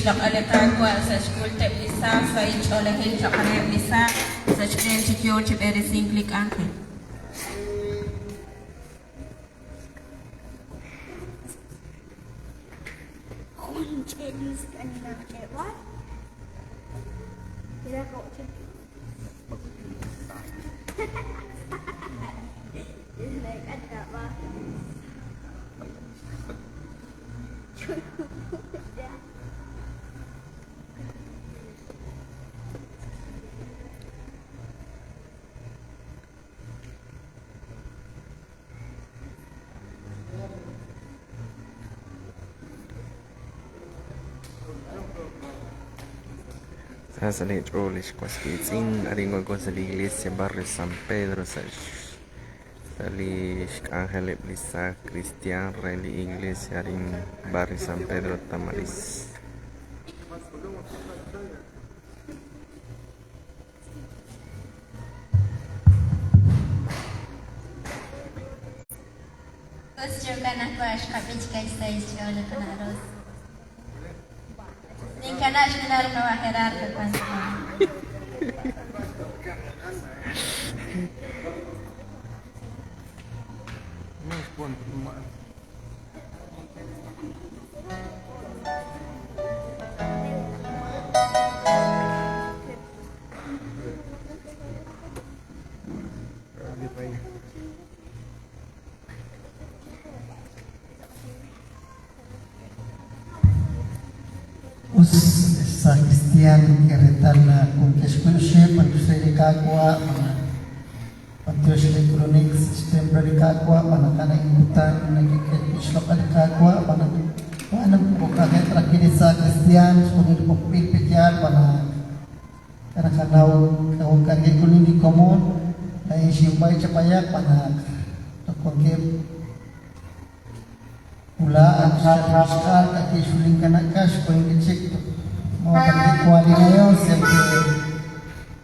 Ishlok Alekagwa, such cool tap Lisa, Faich Olehin, Chocolate Lisa, such grand to George, very simply uncle. Sale Trollish Quasquitzin, Aringo Goza la Iglesia, Barrio San Pedro, Salish Ángel Blisa, Cristian, Rally Iglesia, Arin Barrio San Pedro, Tamariz. Kosjokan aku ashkabich kaisa isjole penaros. Ningkana shminar kawahirar kepanjang. Sa Cristian keretana kung keskunsye pantusay kakwa pantusay kronik September kakwa panakana imbutan nagikit islok kakwa panang bukaket rakini sa Cristian sunod po pipikyan karena kau kaki kuning di komon ay simpay capayak panak takongke pula akal kaki suling kanakas poin kecik mau pergi kuali nayo siempre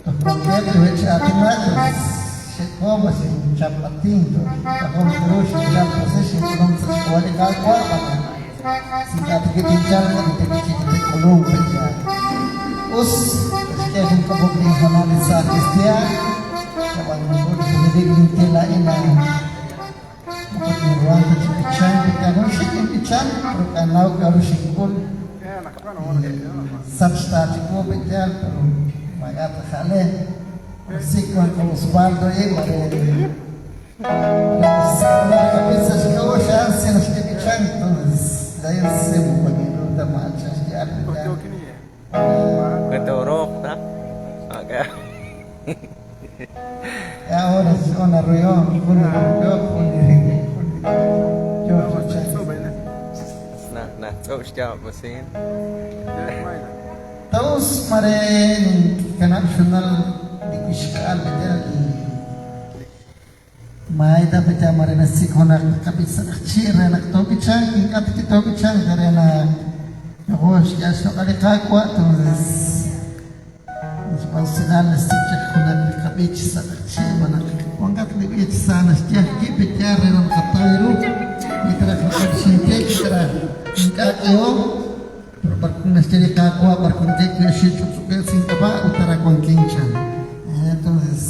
takongke tuwet sa atin na ko masih capating to takong terus dalam proses yang sa kuali kakwa panak singkat ketincal kita kecik kulung saja us Kevin kabugling hanali sa Cristian kawan menurut pendidik lintila ina pagmuruan sa Pichan pagkanon siya yung Pichan pero kanaw karusingkul substati ko Pichan pero magata kale sikwan ko Osvaldo kapit sa sikaw siya sinas ka Pichan dahil siya mo pag-ino damaan siya siya Ketorok, tak? Agak. Ya ahora se van a arroyar, Nah, coba sejauh mesin. Taus maren nasional di Kushkal betul. Maida betul maren nasi konak kabisa kecil nak topi cang, ingat kita topi cang karena Hoş ya şu kakwa terus Pansinan sejak kunak kabich sa bana wangkat lebih sana sejak bicara dalam kata itu kita akan sinte kita ingkat yo berkunas jadi kakwa berkuntek ke situ ke singkapa utara kongkincan terus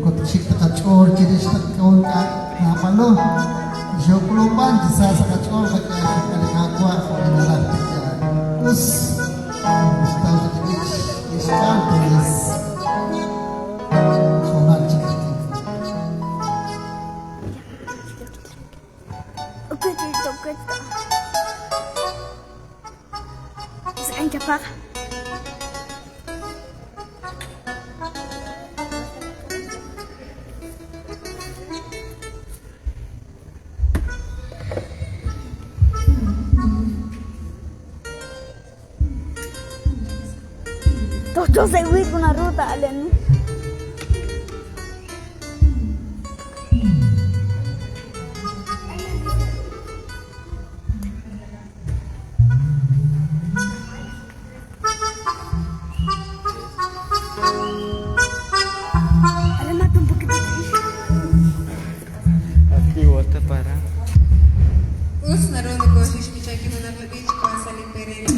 kot cipta kacor jadi kawan apa lo jauh peluban bisa sakacor pakai kakwa adalah terus Istanbul's romantic. Okay, good. Sekarang cepat. Yo seguí con la ruta, Alen. Aquí otra para. Us народу кошечки чаки на набить, пасали перерыв.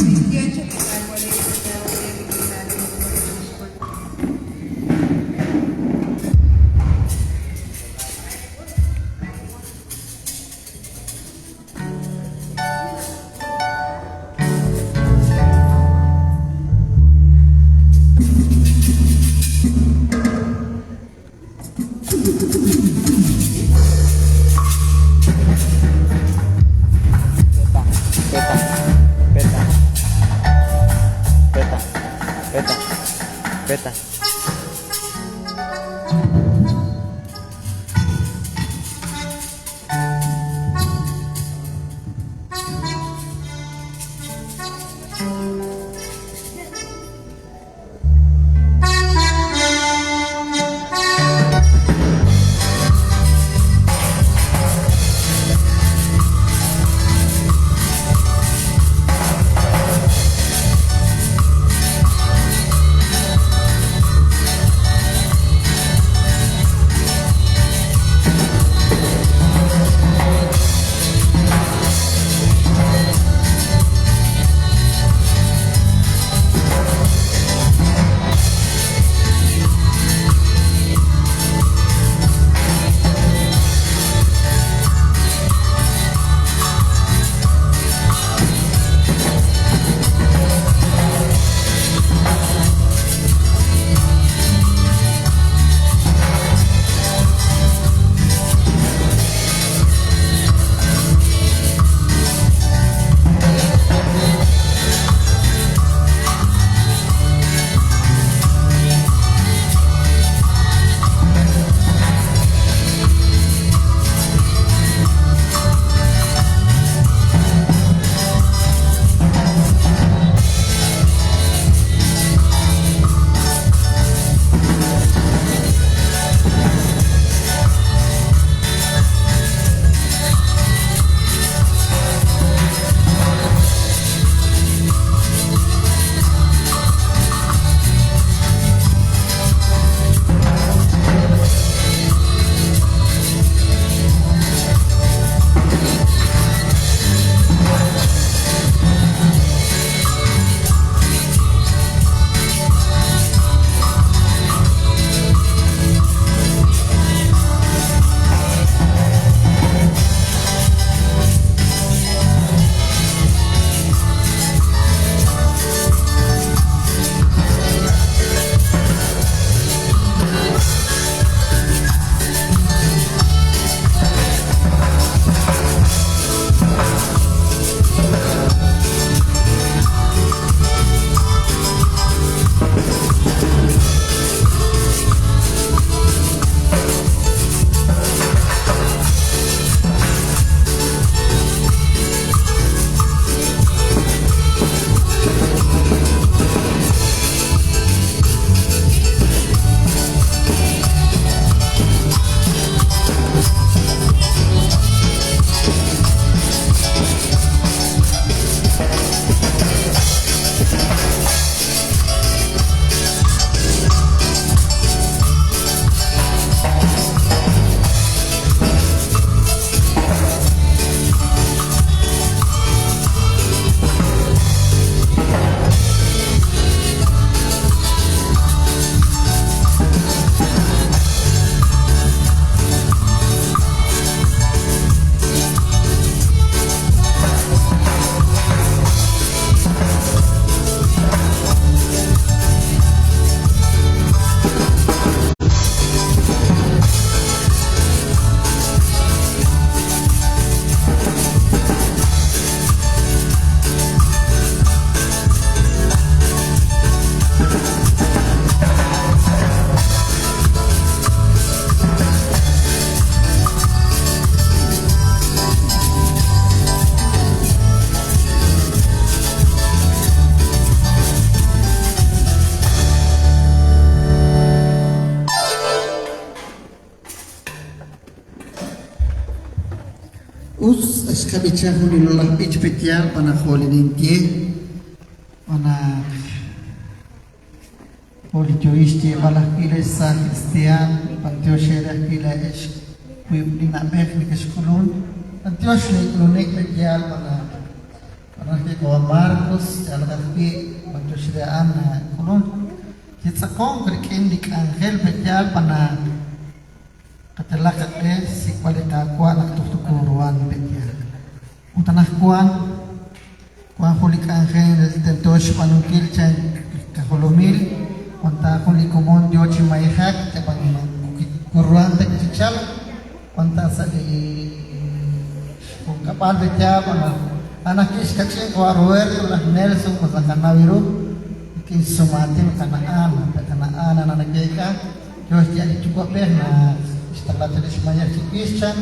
Us escabicha hulilolah bich petial pana holinentie pana holijoiste balah kile sa Cristian pantio shera kile es kuibdina bek ni keskulun pantio shele klunek petial pana ke ko Marcos algafi pantio shera ana kulun kitsa konkriken dik angel petial pana katelakat si kualita kuan nak tukuruan betia utanah kuan hulik angel tentos panukil chan kaholomil konta kulik kumon jochi maihak tabang kuruan tek cical konta sa di kapal betia anak is kacil kuaruer lah Nelson masakana wiru kin sumatin kanaan anak jeka jos jadi cukup na setelah jenis banyak cikis can